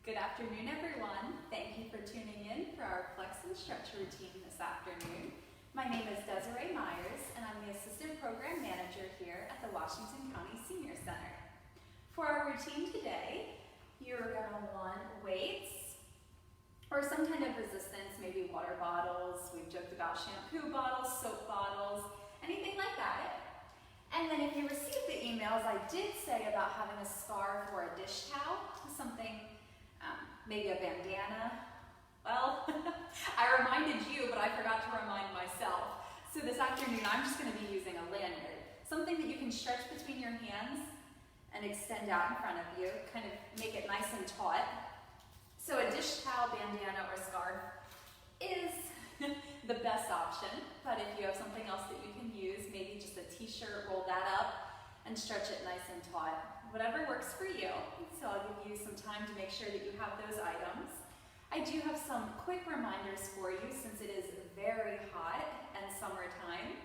Good afternoon, everyone. Thank you for tuning in for our flex and stretch routine this afternoon. My name is Desiree Myers, and I'm the Assistant Program Manager here at the Washington County Senior Center. For our routine today, you're going to want weights or some kind of resistance, maybe water bottles. We've joked about shampoo bottles, soap bottles, anything like that. And then if you received the emails, I did say about having a scarf or a dish towel, something, maybe a bandana. Well, I reminded you, but I forgot to remind myself. So this afternoon, I'm just going to be using a lanyard, something that you can stretch between your hands and extend out in front of you, kind of make it nice and taut. So a dish towel, bandana, or scarf is the best option, but if you have something else that you can use, maybe just a t-shirt, roll that up and stretch it nice and taut. Whatever works for you. So I'll give you some time to make sure that you have those items. I do have some quick reminders for you since it is very hot and summertime.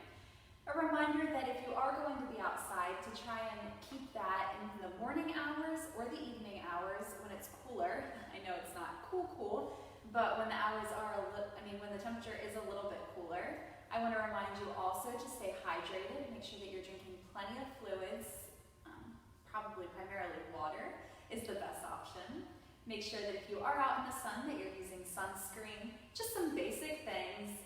A reminder that if you are going to be outside, to try and keep that in the morning hours or the evening hours when it's cooler. I know it's not cool, but when the hours are when the temperature is a little bit cooler, I want to remind you also to stay hydrated. Make sure that you're drinking plenty of fluids. Probably primarily water is the best option. Make sure that if you are out in the sun that you're using sunscreen. Just some basic things.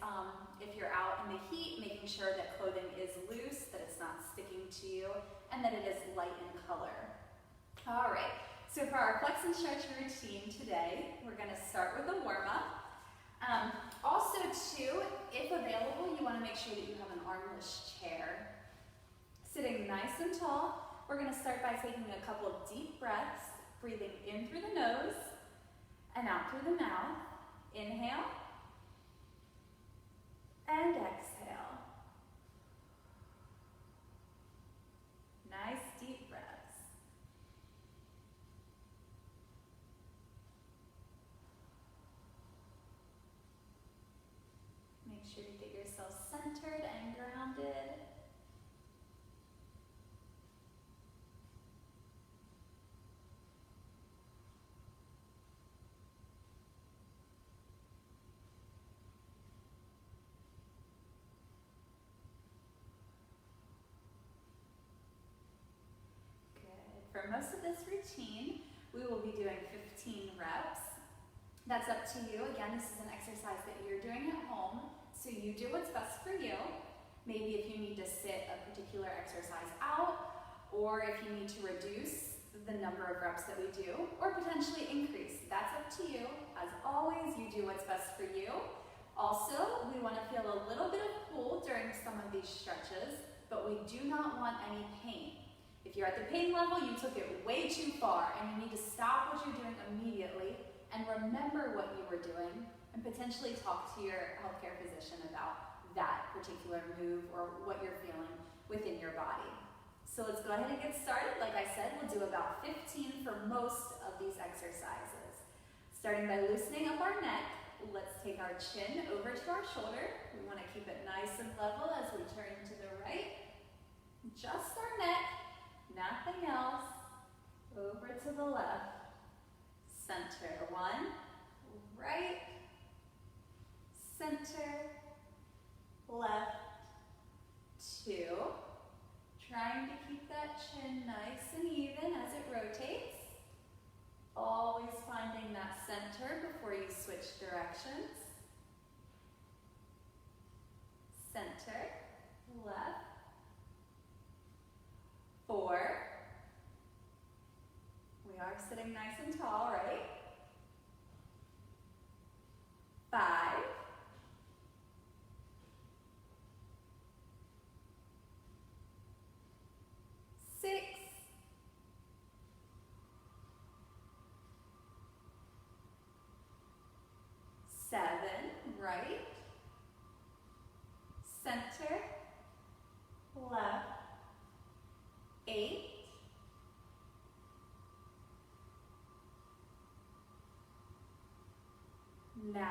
If you're out in the heat, making sure that clothing is loose, that it's not sticking to you, and that it is light in color. All right, so for our flex and stretch routine today, we're going to start with a warm-up. Also too, if available, you want to make sure that you have an armless chair. Sitting nice and tall. We're going to start by taking a couple of deep breaths, breathing in through the nose and out through the mouth. Inhale and exhale. Nice deep breaths. Make sure to get yourself centered and grounded. For most of this routine, we will be doing 15 reps. That's up to you. Again, this is an exercise that you're doing at home, so you do what's best for you. Maybe if you need to sit a particular exercise out, or if you need to reduce the number of reps that we do, or potentially increase. That's up to you. As always, you do what's best for you. Also, we want to feel a little bit of pull during some of these stretches, but we do not want any pain. If you're at the pain level, you took it way too far, and you need to stop what you're doing immediately and remember what you were doing and potentially talk to your healthcare physician about that particular move or what you're feeling within your body. So let's go ahead and get started. Like I said, we'll do about 15 for most of these exercises. Starting by loosening up our neck, let's take our chin over to our shoulder. We want to keep it nice and level as we turn to the right. Just our neck. Nothing else. Over to the left. Center. One. Right. Center. Left. Two. Trying to keep that chin nice and even as it rotates. Always finding that center before you switch directions. Center. Left. 4. We are sitting nice and tall, right? 5. 6. 7. Right. Center. Left. 8. 9.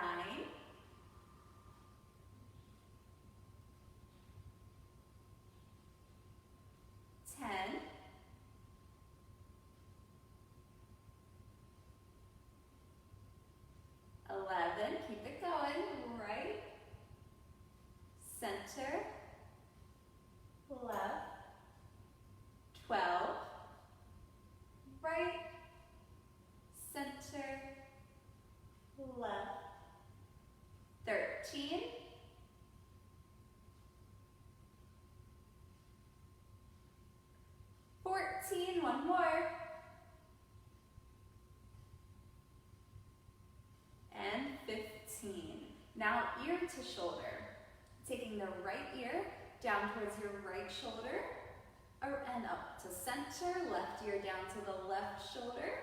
10. center, left, 12, right, center, left, 13, 14, one more, and 15. Now ear to shoulder, taking the right ear down towards your right shoulder, and up to center, left ear down to the left shoulder.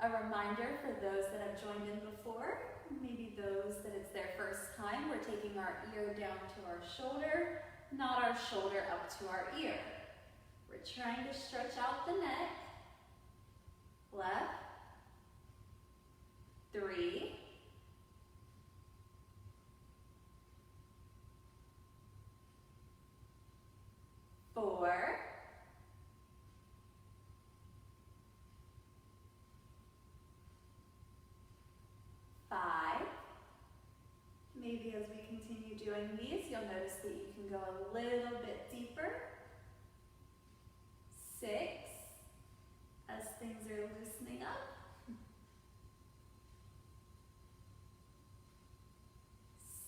A reminder for those that have joined in before, maybe those that it's their first time, we're taking our ear down to our shoulder, not our shoulder up to our ear. We're trying to stretch out the neck. Left, 3, 4, 5. Maybe as we continue doing these, you'll notice that you can go a little bit deeper. 6, as things are loosening up.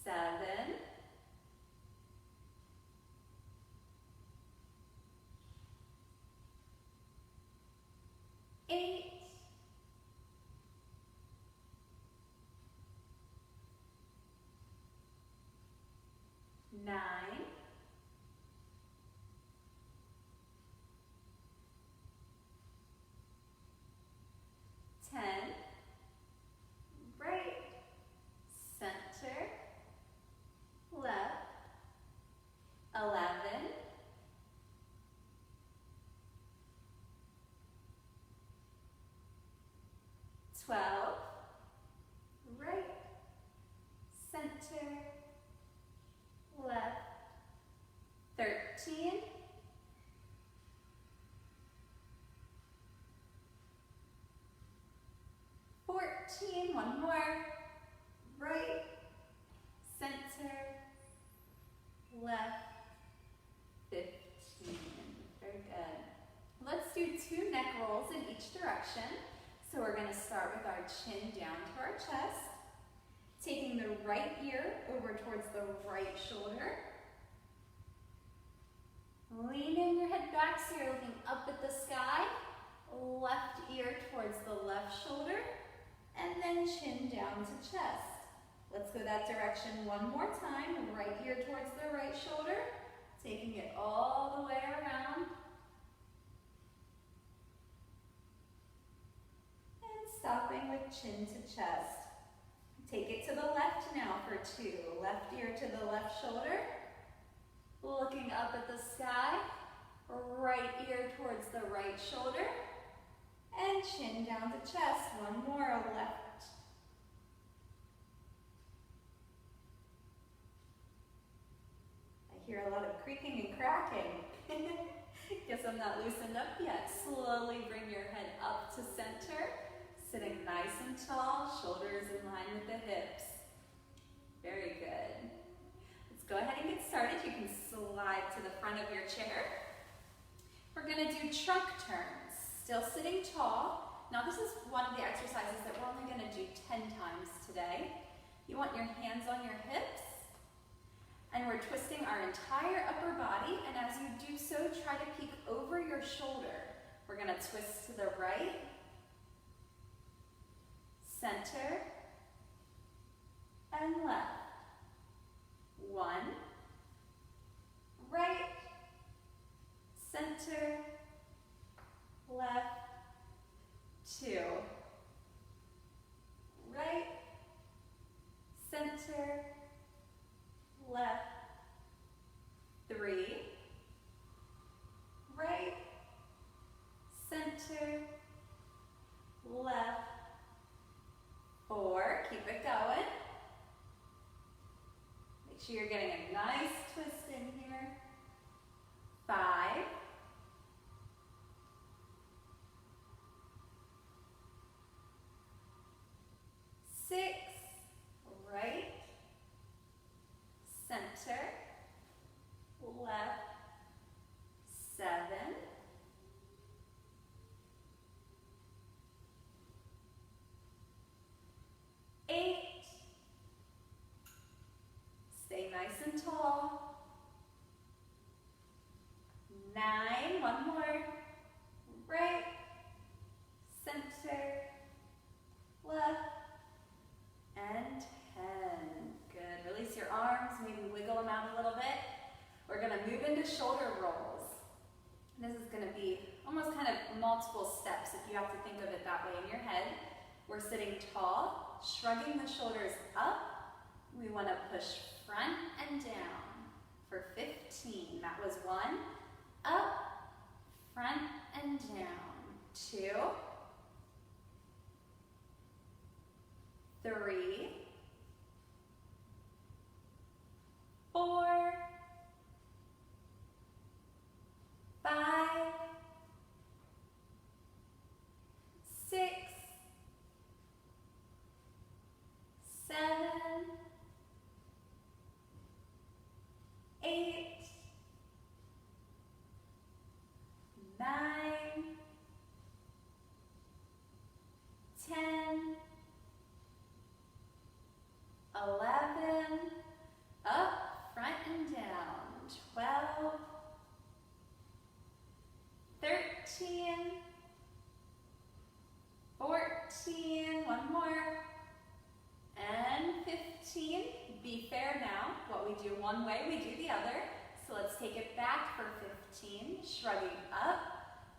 7, 8, 9, 10, right, center, left, 11, 12, right, center, left, 13, 14, one more, right, center, left, 15. Very good. Let's do 2 neck rolls in each direction. So we're going to start with our chin down to our chest, taking the right ear over towards the right shoulder, leaning your head back so you're looking up at the sky, left ear towards the left shoulder, and then chin down to chest. Let's go that direction one more time. Right ear towards the right shoulder, taking it all the way around. And stopping with chin to chest. Take it to the left now for 2. Left ear to the left shoulder, looking up at the sky. Right ear towards the right shoulder, and chin down to chest. One more, left. I hear a lot of creaking and cracking. Guess I'm not loosened up yet. Slowly bring your head up to center, sitting nice and tall, shoulders in line with the hips. Very good. Let's go ahead and get started. You can slide to the front of your chair. We're going to do trunk turns, still sitting tall. Now this is one of the exercises that we're only going to do 10 times today. You want your hands on your hips, and we're twisting our entire upper body, and as you do so, try to peek over your shoulder. We're going to twist to the right, center, and left. 1, right, center, left, 2, right, center, left, 3, right, center, left, 4, keep it going. Make sure you're getting a nice twist in here. 5, 6, right, center, left, and 10. Good. Release your arms, maybe wiggle them out a little bit. We're going to move into shoulder rolls. This is going to be almost kind of multiple steps if you have to think of it that way in your head. We're sitting tall, shrugging the shoulders up. We want to push front and down for 15. That was 1. Up, front and down. 2, 3, 4, 5, 6, 7, 8, 9, 10, 11, up, front and down, 12, 13, 14, one more, and 15. Be fair now. What we do one way, we do the other. So let's take it back for 15. Shrugging up,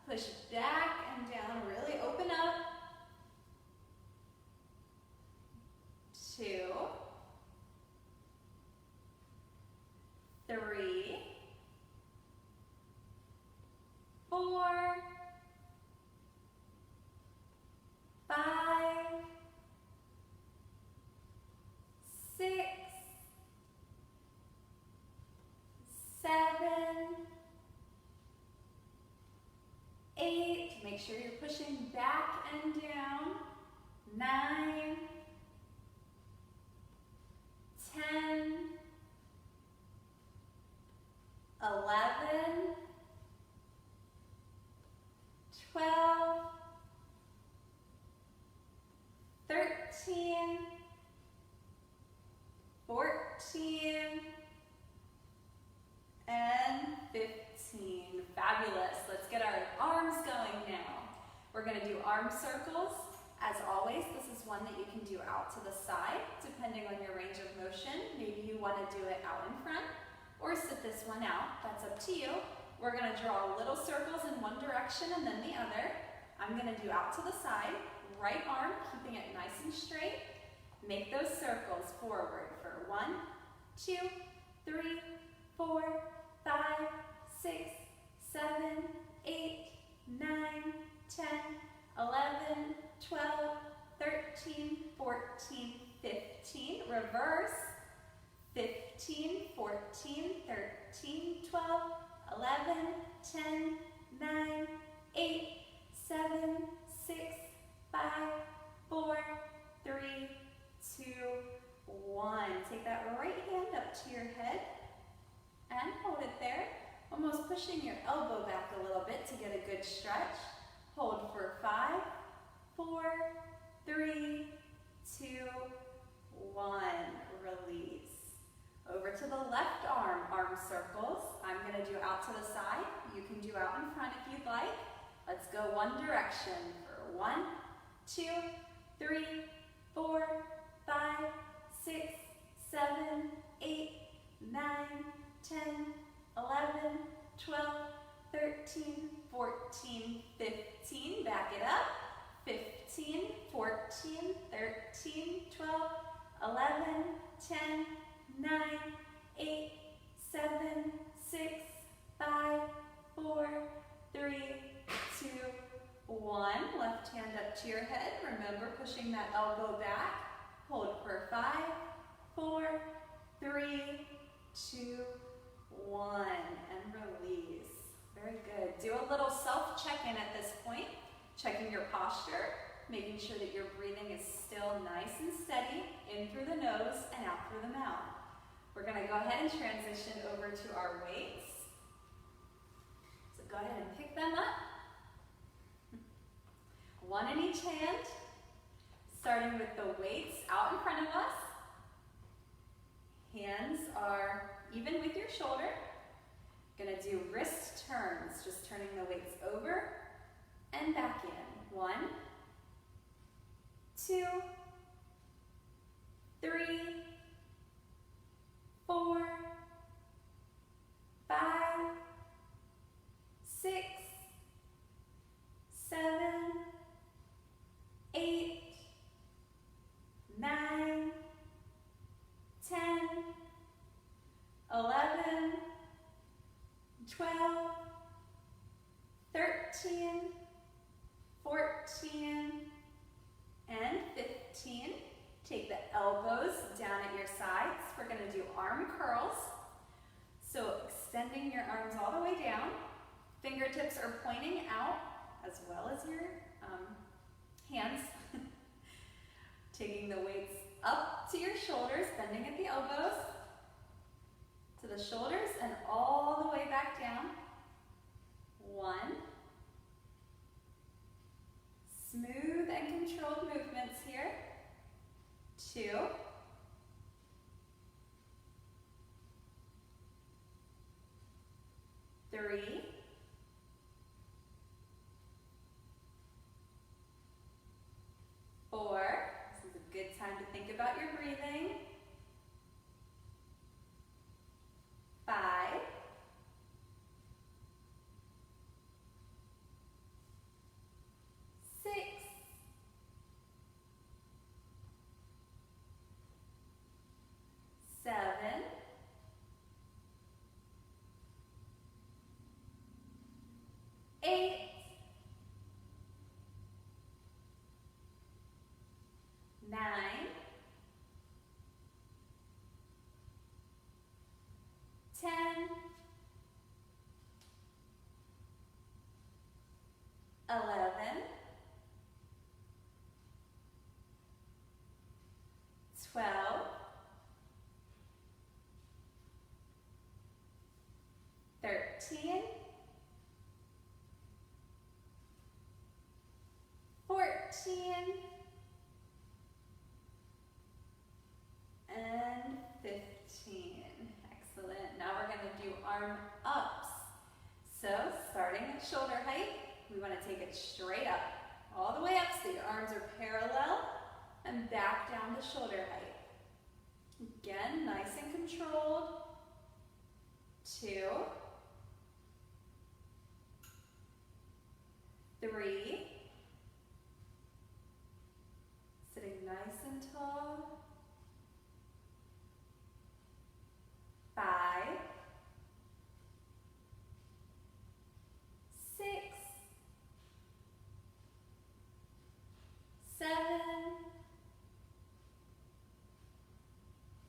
push back and down, really open up. 2, 3, 4, 5, 6, 7, 8. Make sure you're pushing back and down. 9, 10, 11, 12, 13, 14, and 15. Fabulous. Let's get our arms going now. We're going to do arm circles. As always, this is one that you can do out to the side, depending on your range of motion. Maybe you want to do it out in front, or sit this one out. That's up to you. We're going to draw little circles in one direction and then the other. I'm going to do out to the side, right arm, keeping it nice and straight. Make those circles forward for 1, 2, 3, 4, 5, 6, 7, 8, 9, 10, 11, 12, 13, 14, 15. Reverse. 15, 14, 13, 12, 11, 10, 9, 8, 7, 6, 5, 4, 3, 2, 1. Take that right hand up to your head and hold it there. Almost pushing your elbow back a little bit to get a good stretch. Hold for 5, 4, 3, 2, 1. Release. Over to the left arm, arm circles. I'm going to do out to the side. You can do out in front if you'd like. Let's go one direction for 1, 2, 3, 4, 5, 6, 7, 8, 9, 10, 11, 12, 13, 14, 15. Back it up. 15, 14, 13, 12, 11, 10, 9, 8, 7, 6, 5, 4, 3, 2, 1. Left hand up to your head. Remember pushing that elbow back. Hold for 5, 4, 3, 2, 1. And release. Very good. Do a little self-check-in at this point. Checking your posture, making sure that your breathing is still nice and steady, in through the nose and out through the mouth. We're going to go ahead and transition over to our weights. So go ahead and pick them up. One in each hand, starting with the weights out in front of us. Hands are even with your shoulder. Going to do wrist turns, just turning the weights over and back in. 1, 2, 3, 4, 5, 6, 7, 8, 9, 10, 11, 12, 13, 14, and 15. Take the elbows down at your sides. We're going to do arm curls. So extending your arms all the way down. Fingertips are pointing out as well as your hands. Taking the weights up to your shoulders, bending at the elbows, to the shoulders, and all the way back down. 1. Smooth and controlled movements here. 2. 3. 4. This is a good time to think about your breathing. 5. 6. 7. 8. 9. 10. 11. 12. 13. 14. And 15. Excellent. Now we're going to do arm ups. So starting at shoulder height, we want to take it straight up, all the way up so your arms are parallel, and back down to shoulder height. Again, nice and controlled. 2, 3, sitting nice and tall. 5, 6, 7,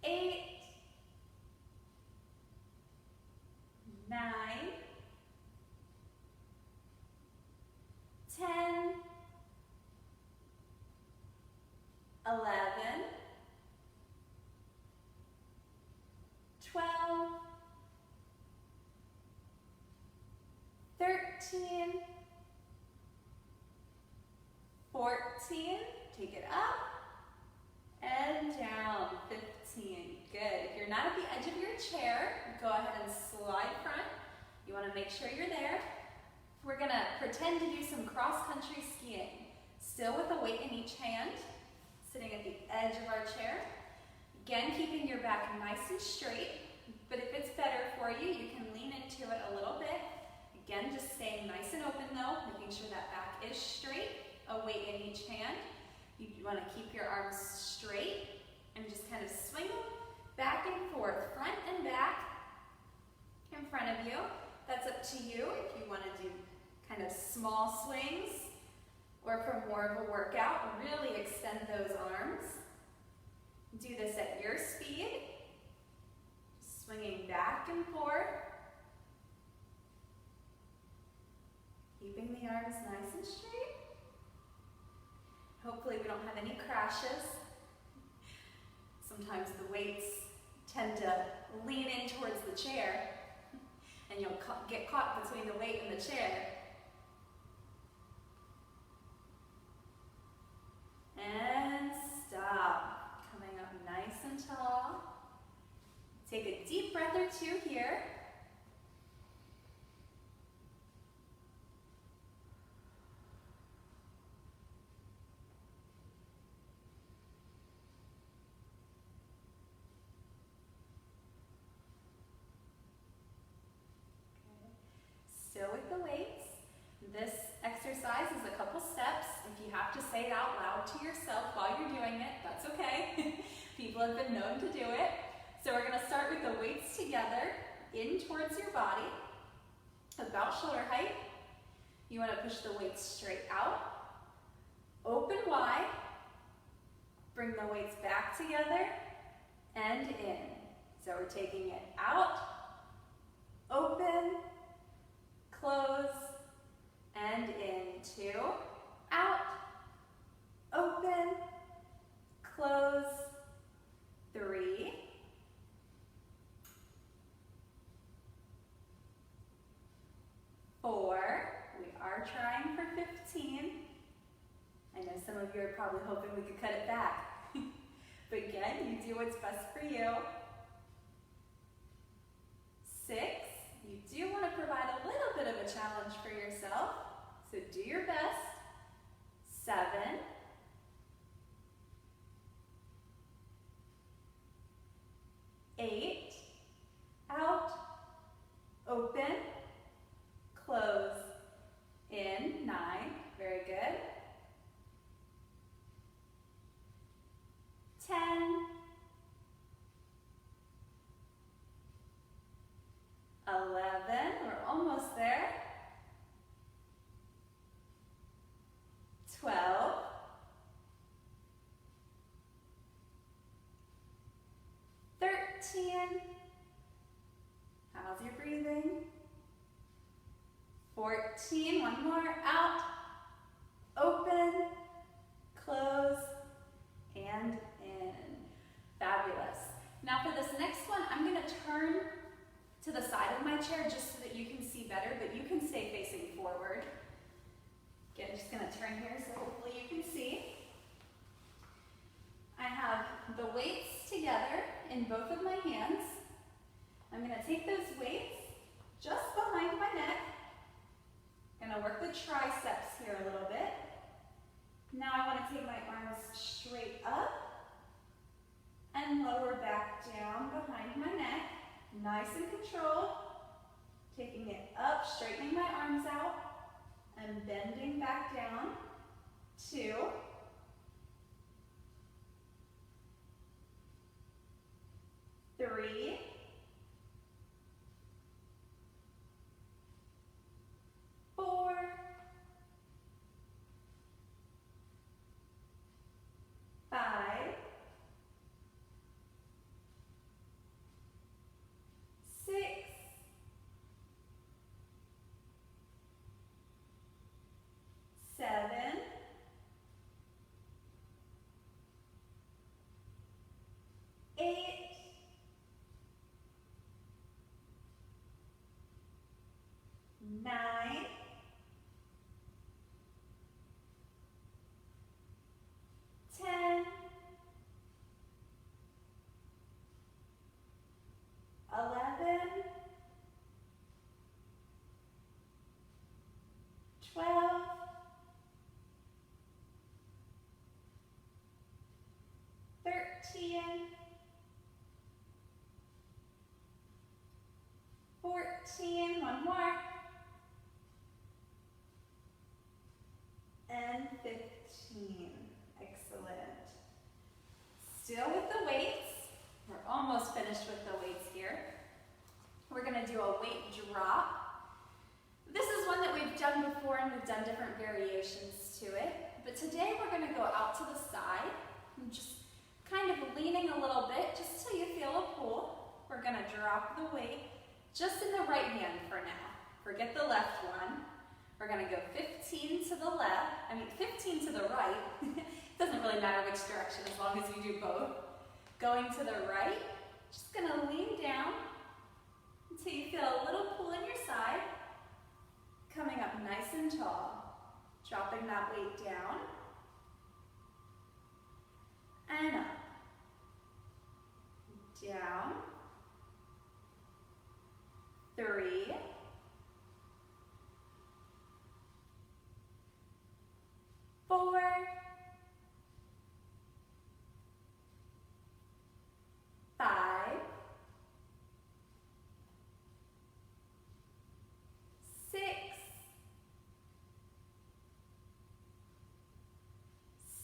8, 9, 10, 11, 12, 13, 14, take it up, and down, 15. Good. If you're not at the edge of your chair, go ahead and slide front. You want to make sure you're there. We're going to pretend to do some cross-country skiing. Still with a weight in each hand, sitting at the edge of our chair. Again, keeping your back nice and straight, but if it's better for you, you can lean into it a little bit. Again, just staying nice and open though, making sure that back is straight, a weight in each hand. You want to keep your arms straight and just kind of swing them back and forth, front and back in front of you. That's up to you if you want to do kind of small swings or for more of a workout, really extend those arms. Do this at your speed, swinging back and forth, keeping the arms nice and straight. Hopefully we don't have any crashes. Sometimes the weights tend to lean in towards the chair, and you'll get caught between the weight and the chair. And stop. Coming up nice and tall. Take a deep breath or two here. People have been known to do it. So we're gonna start with the weights together, in towards your body, about shoulder height. You wanna push the weights straight out, open wide, bring the weights back together, and in. So we're taking it out, open, close, and in. 2, out, open, close, 3, 4, we are trying for 15. I know some of you are probably hoping we could cut it back. But again, you do what's best for you. 6, you do want to provide a little bit of a challenge for yourself, so do your best. 7, 8, out, open, close, in, 9, very good. 10, 11, we're almost there. 12, 13, how's your breathing? 14, one more, out, open, close, and in. Fabulous. Now for this next one, I'm gonna turn to the side of my chair just so that you can see better, but you can stay facing forward. Again, just gonna turn here so hopefully you can see. I have the weights together in both of my hands. I'm gonna take those weights just behind my neck. Gonna work the triceps here a little bit. Now I wanna take my arms straight up and lower back down behind my neck. Nice and controlled. Taking it up, straightening my arms out, and bending back down. 2, 3, 4, 5, 6, 7, 8, 9, 10, 11, 12, 13, 14, one more, and 15. Excellent. Still with the weights. We're almost finished with the weights here. We're gonna do a weight drop. This is one that we've done before and we've done different variations to it. But today we're gonna go out to the side and just kind of leaning a little bit just till you feel a pull. We're gonna drop the weight just in the right hand for now. Forget the left one. We're gonna go 15 to the left, 15 to the right. Doesn't really matter which direction as long as you do both. Going to the right, just gonna lean down until you feel a little pull in your side. Coming up nice and tall. Dropping that weight down. And up. Down. 3. 4. 5. 6.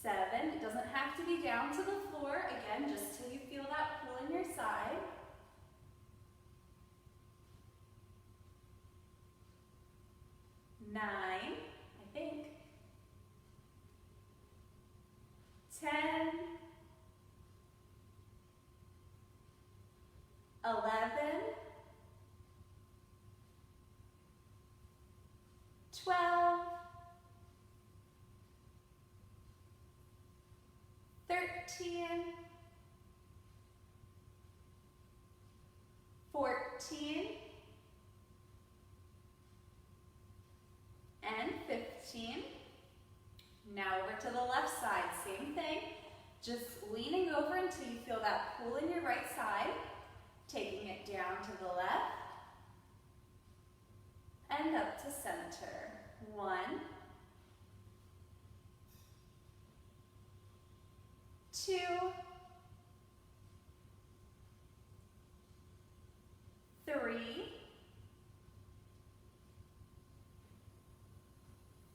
7. It doesn't doesn't have to be down to the floor. Again, just till you feel that pull in your side. 9, I think. 10, 11, 12, 13, 14, and 15. Now over to the left side, same thing. Just leaning over until you feel that pull in your right side, taking it down to the left, and up to center. 1, 2, 3,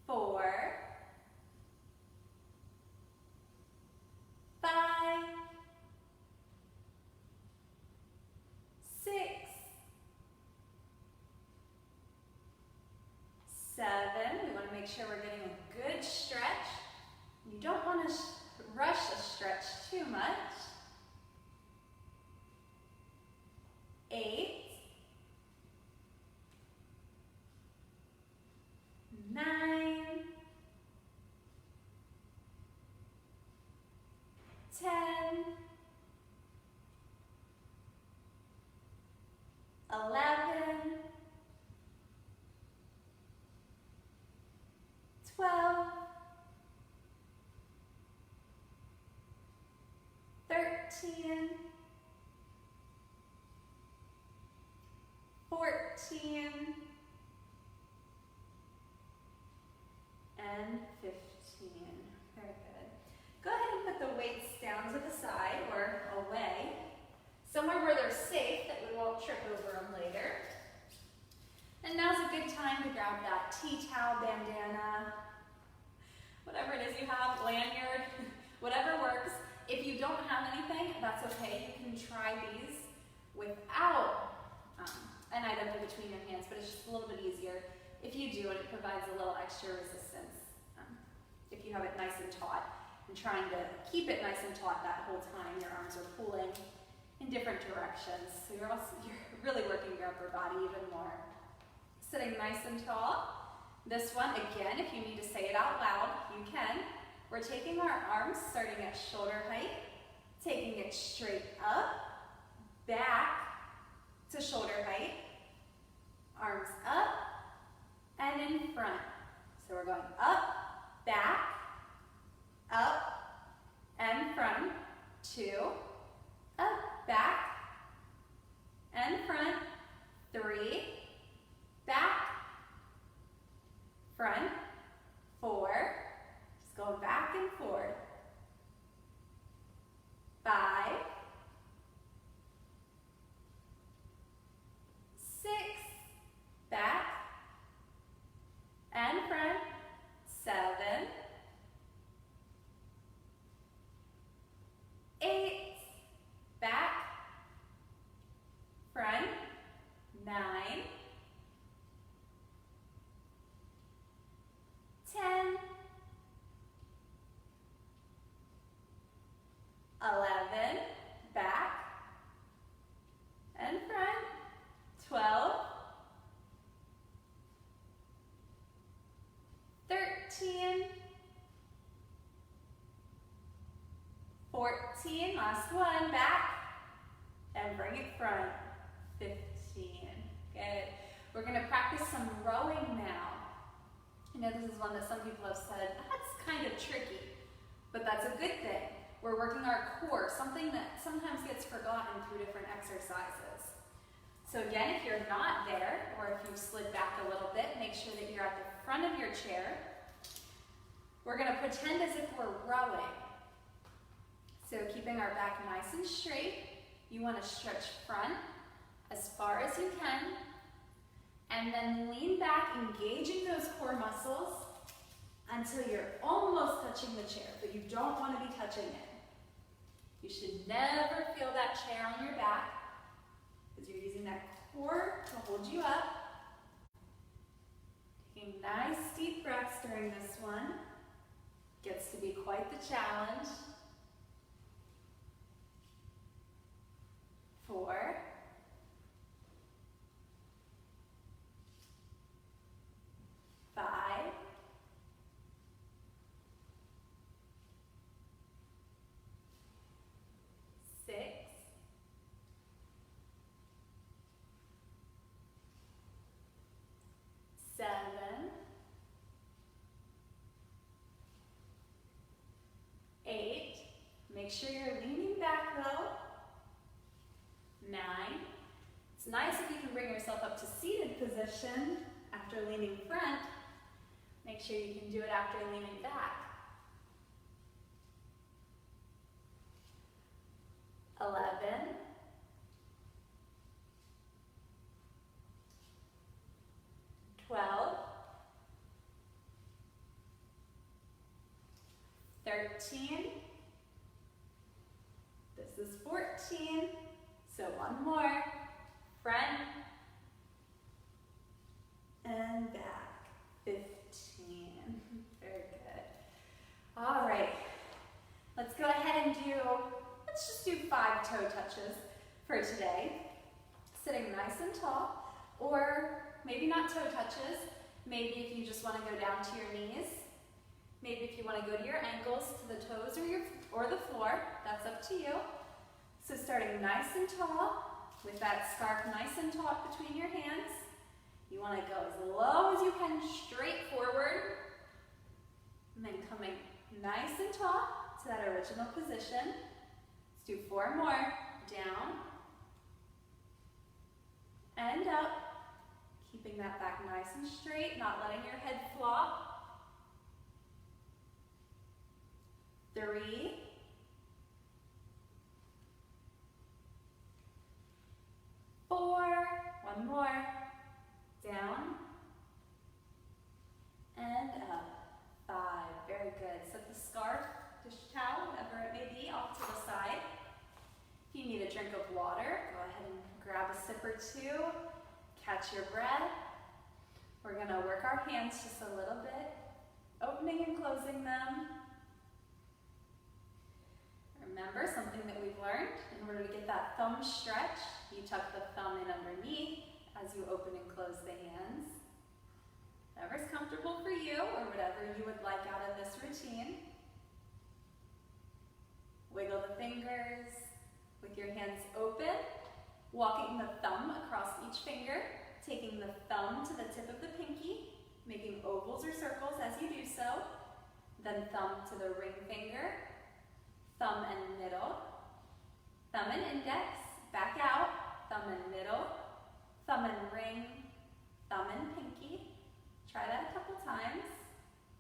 4, 5, 6, 7. We want to make sure we're getting a good stretch. You don't want to rush a stretch too much. 8, 9, 10, 11, 12, 13, 14, and 15. Very good. Go ahead and put the weights down to the side or away, somewhere where they're safe that we won't trip over them later. And now's a good time to grab that tea towel, bandana, whatever it is you have, lanyard, whatever works. If you don't have anything, that's okay. You can try these without an item in between your hands, but it's just a little bit easier if you do, and it provides a little extra resistance if you have it nice and taut. And trying to keep it nice and taut that whole time, your arms are pulling in different directions. So you're really working your upper body even more. Sitting nice and tall. This one, again, if you need to say it out loud, you can. We're taking our arms starting at shoulder height, taking it straight up, back to shoulder height, arms up, and in front. So we're going up, back, up, and front. 2, up, back, and front. 3, back, front. 4, just going back and forth. 5, 6, back, and front. 7, 8, back, front. 9, 10, 11, back and front. 12, 13, 14, last one, back, and bring it front. 15, good. We're going to practice some rowing now. I know this is one that some people have said, that's kind of tricky, but that's a good thing. We're working our core, something that sometimes gets forgotten through different exercises. So again, if you're not there, or if you've slid back a little bit, make sure that you're at the front of your chair. We're going to pretend as if we're rowing. So keeping our back nice and straight, you want to stretch front as far as you can, and then lean back, engaging those core muscles, until you're almost touching the chair, but you don't want to be touching it. You should never feel that chair on your back because you're using that core to hold you up. Taking nice deep breaths during this one. Gets to be quite the challenge. 4, 5, 6, 7, 8. Make sure you're leaning back though. 9. It's nice if you can bring yourself up to seated position after leaning front. Make sure you can do it after leaning back. 11, 12, 13, this is 14, so one more, front and back, 15, very good. All right, let's go ahead and let's just do 5 toe touches for today. Sitting nice and tall, or maybe not toe touches, maybe if you just want to go down to your knees, maybe if you want to go to your ankles, to the toes or the floor, that's up to you. So starting nice and tall, with that scarf nice and taut between your hands. You want to go as low as you can, straight forward, and then coming nice and tall to that original position. Let's do 4 more. Down and up, keeping that back nice and straight, not letting your head flop. 3, 4, one more, down and up. 5, very good. Set the scarf, dish towel, whatever it may be, off to the side. If you need a drink of water, go ahead and grab a sip or 2, catch your breath. We're gonna work our hands just a little bit, opening and closing them. Remember something that we've learned, in order to get that thumb stretch, you tuck the thumb in underneath as you open and close the hands. Whatever's comfortable for you, or whatever you would like out of this routine. Wiggle the fingers with your hands open, walking the thumb across each finger, taking the thumb to the tip of the pinky, making ovals or circles as you do so, then thumb to the ring finger, thumb and middle, thumb and index, back out, thumb and middle, thumb and ring, thumb and pinky. Try that a couple times,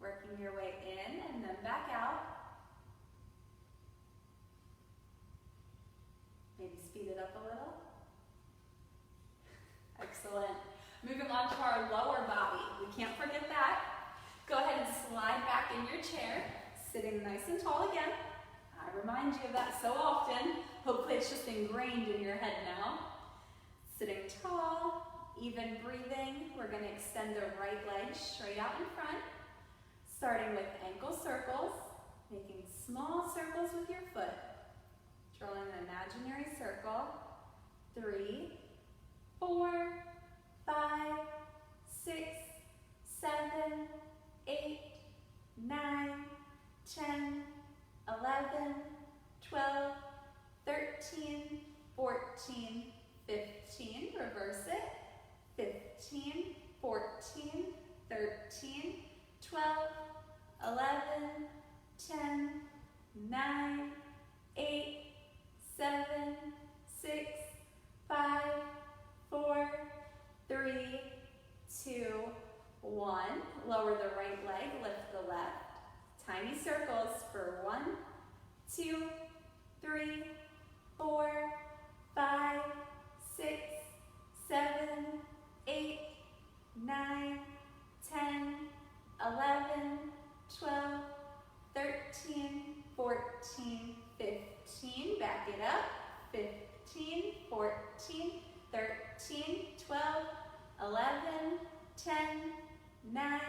working your way in and then back out. Maybe speed it up a little. Excellent. Moving on to our lower body. We can't forget that. Go ahead and slide back in your chair, sitting nice and tall again. I remind you of that so often. Hopefully it's just ingrained in your head now. Sitting tall, even breathing. We're going to extend the right leg straight out in front, starting with ankle circles, making small circles with your foot. Drawing an imaginary circle. 3, 4, 5, 6, 7, 8, 9, 10, 11, 12, 13, 14, 15, reverse it, 15, 14, 13, 12, 11, 10, 9, 8, 7, 6, 5, 4, 3, 2, 1. Lower the right leg, lift the left. Tiny circles for 1, 2, 3, 4, 5, 6, 7, 8, 9, 10, 11, 11, 10, 9,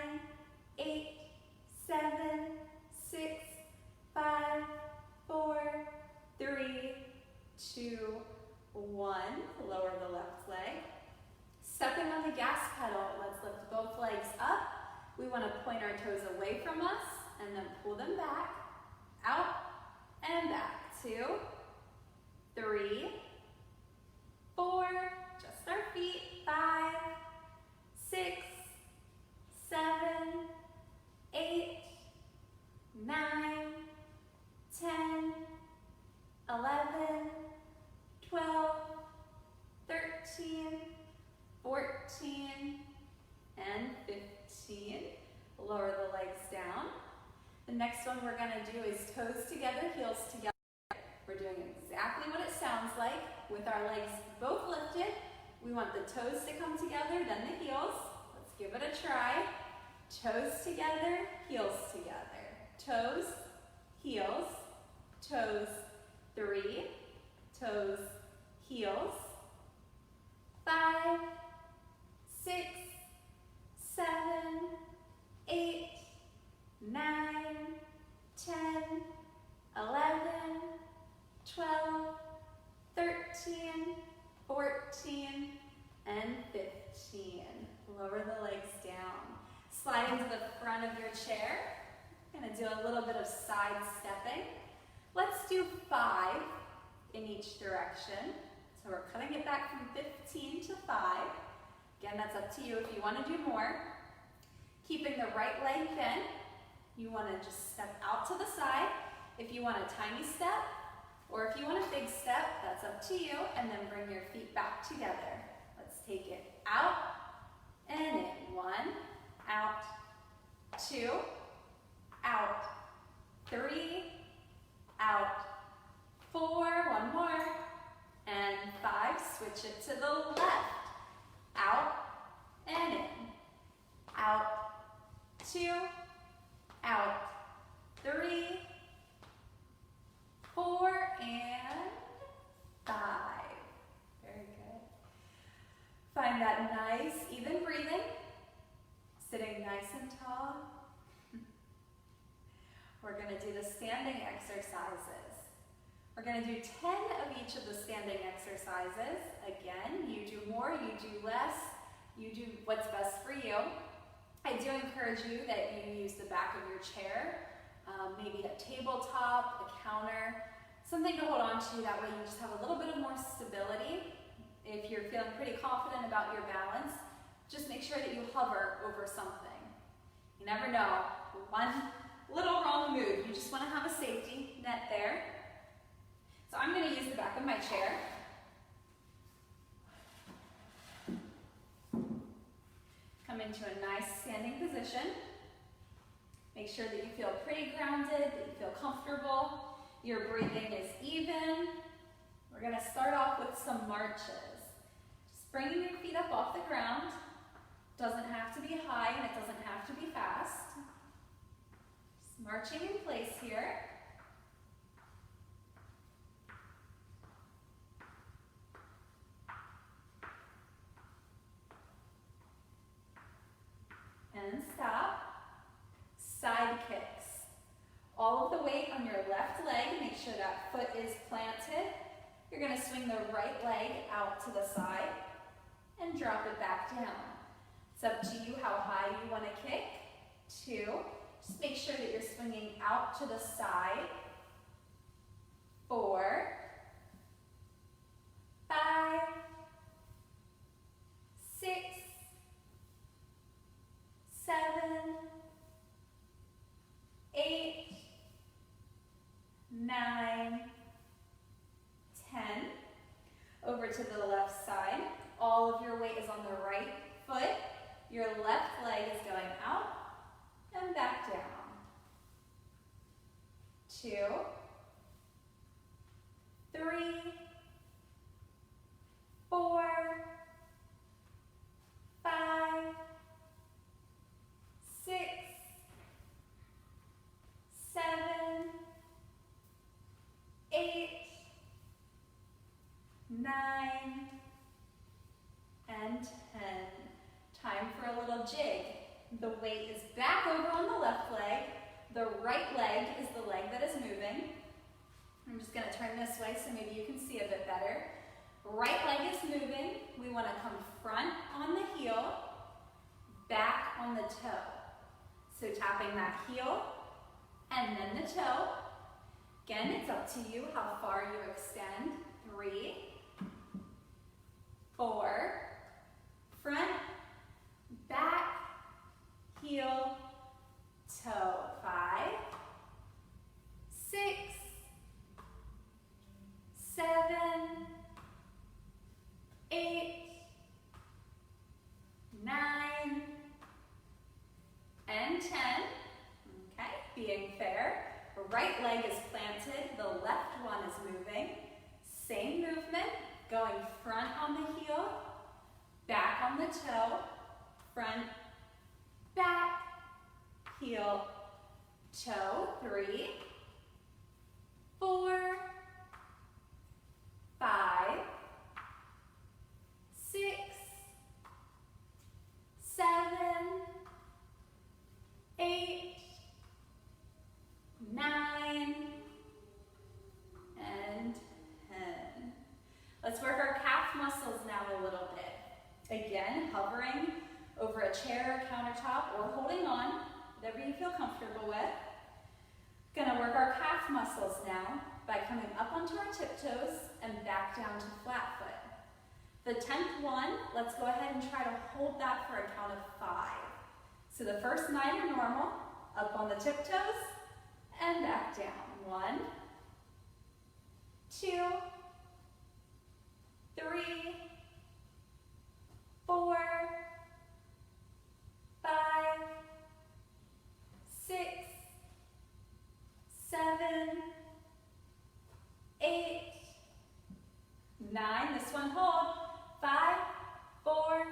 8, 7, 6, 5, 4, 3, 2, 1. Lower the left leg. Stepping on the gas pedal, let's lift both legs up. We want to point our toes away from us and then pull them back, out and back. 2, 3, 4, just our feet. 5, 6, 7, 8, 9, 10, 11, 12, 13, 14, and 15. Lower the legs down. The next one we're going to do is toes together, heels together. We're doing exactly what it sounds like with our legs both lifted. We want the toes to come together, then the heels. Let's give it a try. Toes together, heels together. Toes, heels, toes, 3, toes, heels, 5, 6, 7, 8, 9, 10, 11, 12, 13, 14, and 15. Lower the legs down. Slide into the front of your chair. I'm going to do a little bit of side stepping. Let's do 5 in each direction. So we're cutting it back from 15 to 5. Again, that's up to you if you want to do more. Keeping the right leg bent. You want to just step out to the side. If you want a tiny step, or if you want a big step, that's up to you. And then bring your feet back together. Let's take it out and in. 1, out, 2, out, 3, out, 4, one more, and 5. Switch it to the left. Out and in. Out, 2, out, 3, 4, and 5. Very good. Find that nice, even breathing. Sitting nice and tall. We're going to do the standing exercises. We're going to do 10 of each of the standing exercises. Again, you do more, you do less, you do what's best for you. I do encourage you that you use the back of your chair, maybe a tabletop, a counter, something to hold on to. That way you just have a little bit of more stability. If you're feeling pretty confident about your balance, just make sure that you hover over something. You never know, one little wrong move. You just want to have a safety net there. So I'm going to use the back of my chair. Come into a nice standing position. Make sure that you feel pretty grounded, that you feel comfortable. Your breathing is even. We're going to start off with some marches. Just bringing your feet up off the ground. Doesn't have to be high and it doesn't have to be fast. Just marching in place here. And stop. Side kicks. All of the weight on your left leg. Make sure that foot is planted. You're going to swing the right leg out to the side and drop it back down. It's up to you how high you want to kick. 2. Just make sure that you're swinging out to the side. 4. 5. 6. 7. 8. 9. 10. Over to the left side. All of your weight is on the right foot. Your left leg is going out and back down. 2. 3. 4. 5. 6. 7. 8. 9. And 10. jig. The weight is back over on the left leg. The right leg is the leg that is moving. I'm just going to turn this way so maybe you can see a bit better. Right leg is moving. We want to come front on the heel, back on the toe. So tapping that heel and then the toe. Again, it's up to you how far you extend. 3, 4, front, back, heel, toe. 5, 6, 7, 8, 9, and 10. Okay, being fair. The right leg is planted, the left one is moving. Same movement, going front on the heel, back on the toe, front, back, heel, toe. 3, 4, 5, 6, 7, 8, 9, and 10. Let's work our calf muscles now a little bit. Again, hovering over a chair or countertop or holding on, whatever you feel comfortable with. Gonna work our calf muscles now by coming up onto our tiptoes and back down to flat foot. The 10th one, let's go ahead and try to hold that for a count of 5. So the first 9 are normal, up on the tiptoes, and back down. 1, 2, 3, 4, 5, 6, 7, 8, 9. This one hold. 5, 4,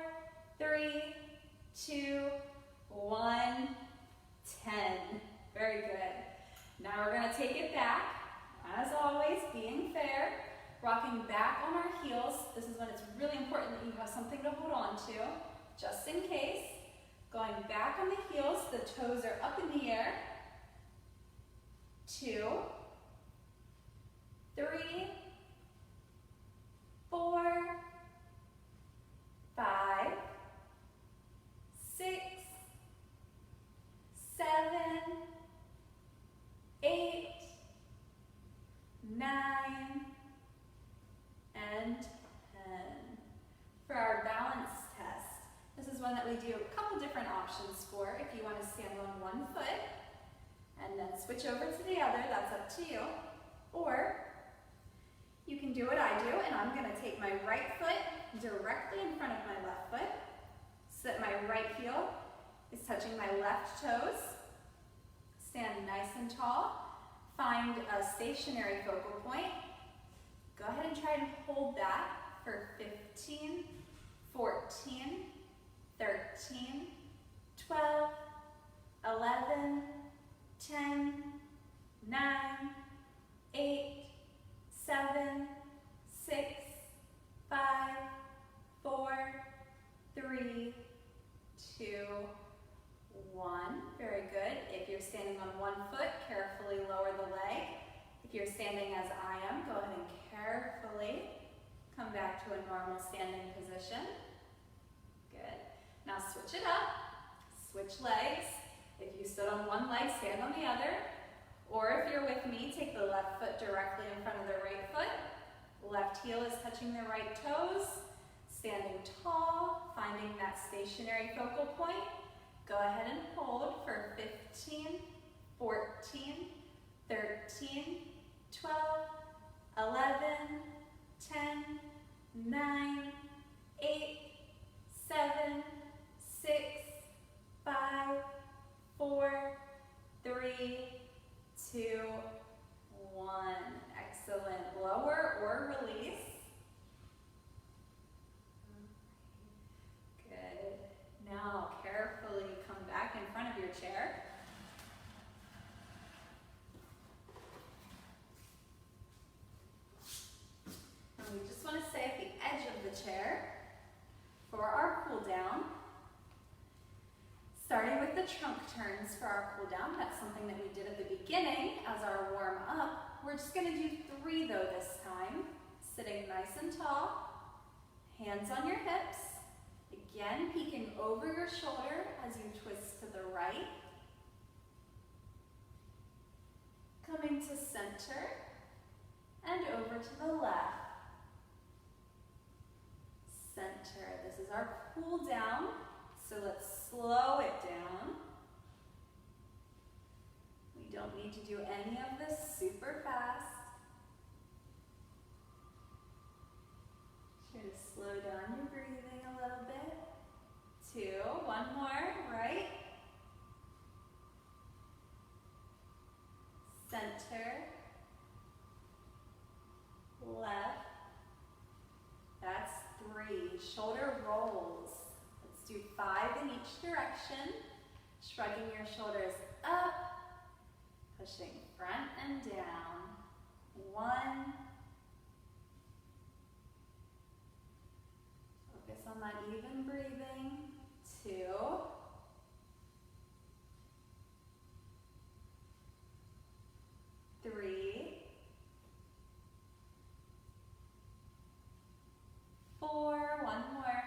3, 2, 1, 10. Very good. Now we're going to take it back. As always, being fair, rocking back on our heels. This is when it's really important that you have something to hold on to, just in case. Going back on the heels, the toes are up in the air. 2, 3, 4, 5, 6, 7, 8, 9, and 10. For our balance test, this is one that we do a couple different options for. If you want to stand on one foot and then switch over to the other, that's up to you. Or you can do what I do, and I'm going to take my right foot directly in front of my left foot so that my right heel is touching my left toes. Stand nice and tall. Find a stationary focal point. Go ahead and try and hold that for 15, 14, 13, 12, 11, 10, 9, 8, 7, 6, 5, 4, 3, 2, 1. Very good. If you're standing on one foot, carefully lower the leg. If you're standing as I am, go ahead and carefully come back to a normal standing position. Good. Now switch it up. Switch legs. If you stood on one leg, stand on the other. Or if you're with me, take the left foot directly in front of the right foot. Left heel is touching the right toes. Standing tall, finding that stationary focal point. Go ahead and hold for 15, 14, 13, 12, 11, 10, 9, 8, 7, 6, 5, 4, 3, 2, 1. Excellent. Lower or release. Good. Now carefully come back in front of your chair. And we just want to stay at the edge of the chair for our cool down. the trunk turns for our cool down. That's something that we did at the beginning as our warm up. We're just going to do 3 though this time. Sitting nice and tall, hands on your hips. Again, peeking over your shoulder as you twist to the right. Coming to center and over to the left. Center. This is our cool down, so let's slow it down. We don't need to do any of this super fast. Try to slow down your breathing a little bit. 2, 1 more, right. Center, left. That's 3. Shoulder rolls. Let's do 5 in each direction. Shrugging your shoulders up, pushing front and down. 1. Focus on that even breathing. 2. 3. 4. 1 more.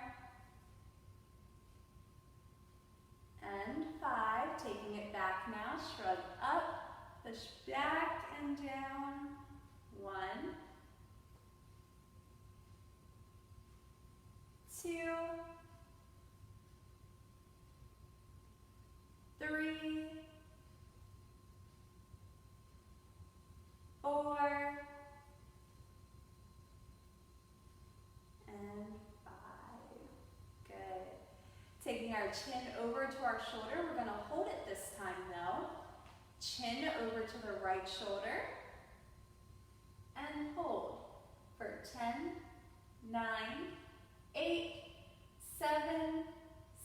And 5. Taking it back now. Shrug up, push back and down. 1. 2. 3. 4. And 5. Good. Taking our chin over to our shoulder. We're going to hold it this time though. Chin over to the right shoulder. And hold for 10, 9, 8, 7,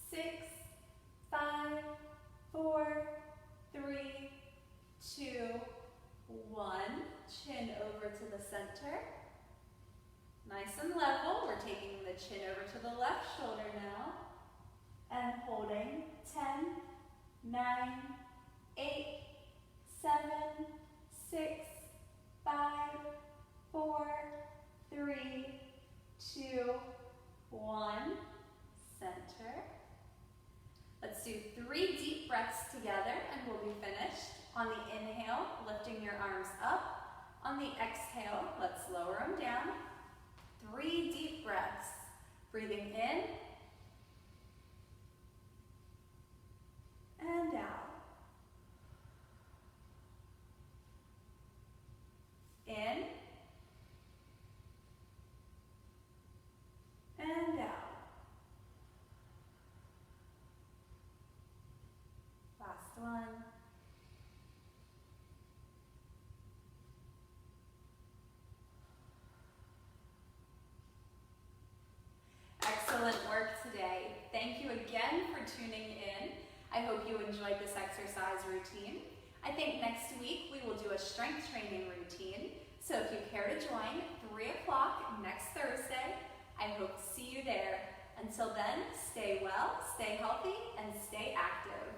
6, 5, 4, 3, 2, 1. Chin over to the center. Nice and level. We're taking the chin over to the left shoulder now. And holding 10, 9, 8, 7, 6, 5, 4, 3, 2, 1. Center. Let's do 3 deep breaths together and we'll be finished. On the inhale, lifting your arms up. On the exhale, let's lower them down. 3 deep breaths. Breathing in and out. In and out. Last one. Excellent work today. Thank you again for tuning in. I hope you enjoyed this exercise routine. I think next week we will do a strength training routine. So if you care to join, 3 o'clock next Thursday, I hope to see you there. Until then, stay well, stay healthy, and stay active.